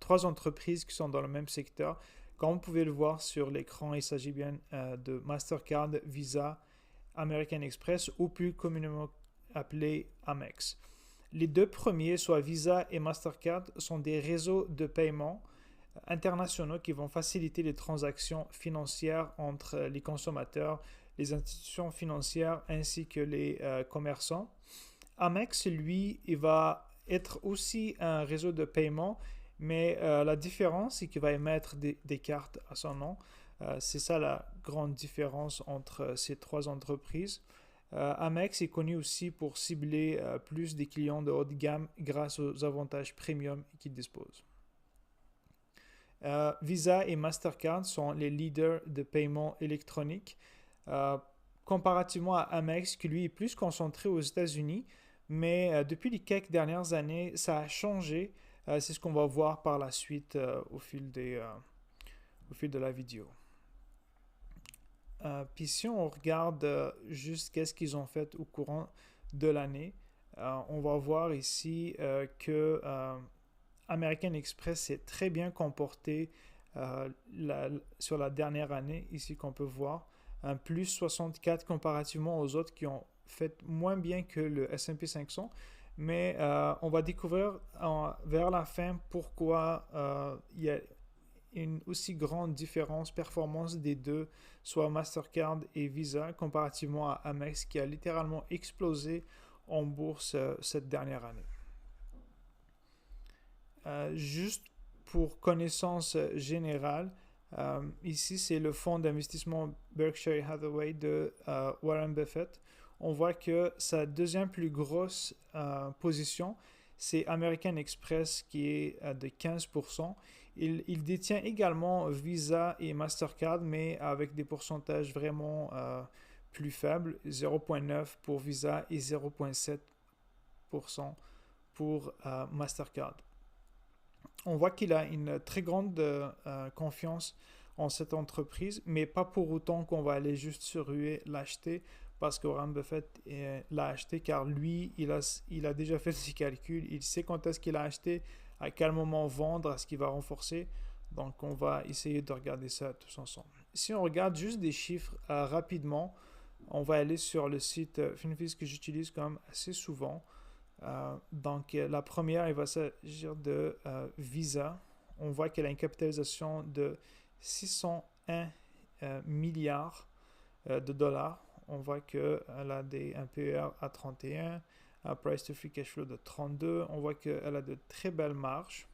trois entreprises qui sont dans le même secteur. Comme vous pouvez le voir sur l'écran, il s'agit bien de Mastercard, Visa, American Express ou plus communément appelé Amex. Les deux premiers, soit Visa et Mastercard, sont des réseaux de paiement internationaux qui vont faciliter les transactions financières entre les consommateurs, les institutions financières ainsi que les commerçants. Amex, lui, il va être aussi un réseau de paiement, mais la différence, c'est qu'il va émettre des cartes à son nom. C'est ça la grande différence entre ces trois entreprises. Amex est connu aussi pour cibler plus des clients de haut de gamme grâce aux avantages premium qu'il dispose. Visa et Mastercard sont les leaders de paiement électronique, euh, comparativement à Amex, qui lui est plus concentré aux États-Unis, mais depuis les quelques dernières années, ça a changé. C'est ce qu'on va voir par la suite au fil de la vidéo. Puis si on regarde juste qu'est-ce qu'ils ont fait au courant de l'année, on va voir ici que American Express s'est très bien comporté sur la dernière année, ici qu'on peut voir, un plus 64 comparativement aux autres qui ont fait moins bien que le S&P 500. Mais on va découvrir vers la fin pourquoi il y a une aussi grande différence performance des deux, soit Mastercard et Visa, comparativement à Amex qui a littéralement explosé en bourse cette dernière année. Juste pour connaissance générale, ici c'est le fonds d'investissement Berkshire Hathaway de Warren Buffett. On voit que sa deuxième plus grosse position, c'est American Express qui est de 15%. Il détient également Visa et Mastercard, mais avec des pourcentages vraiment plus faibles, 0,9 pour Visa et 0,7% pour Mastercard. On voit qu'il a une très grande confiance en cette entreprise, mais pas pour autant qu'on va aller juste se ruer l'acheter parce que Warren Buffett l'a acheté car lui, il a déjà fait ses calculs, il sait quand est-ce qu'il a acheté, à quel moment vendre, est-ce qu'il va renforcer. Donc on va essayer de regarder ça tous ensemble. Si on regarde juste des chiffres rapidement, on va aller sur le site Finviz que j'utilise quand même assez souvent. Donc la première, il va s'agir de Visa. On voit qu'elle a une capitalisation de 601 milliards de dollars. On voit qu'elle a un PER à 31, un price to free cash flow de 32. On voit qu'elle a de très belles marges.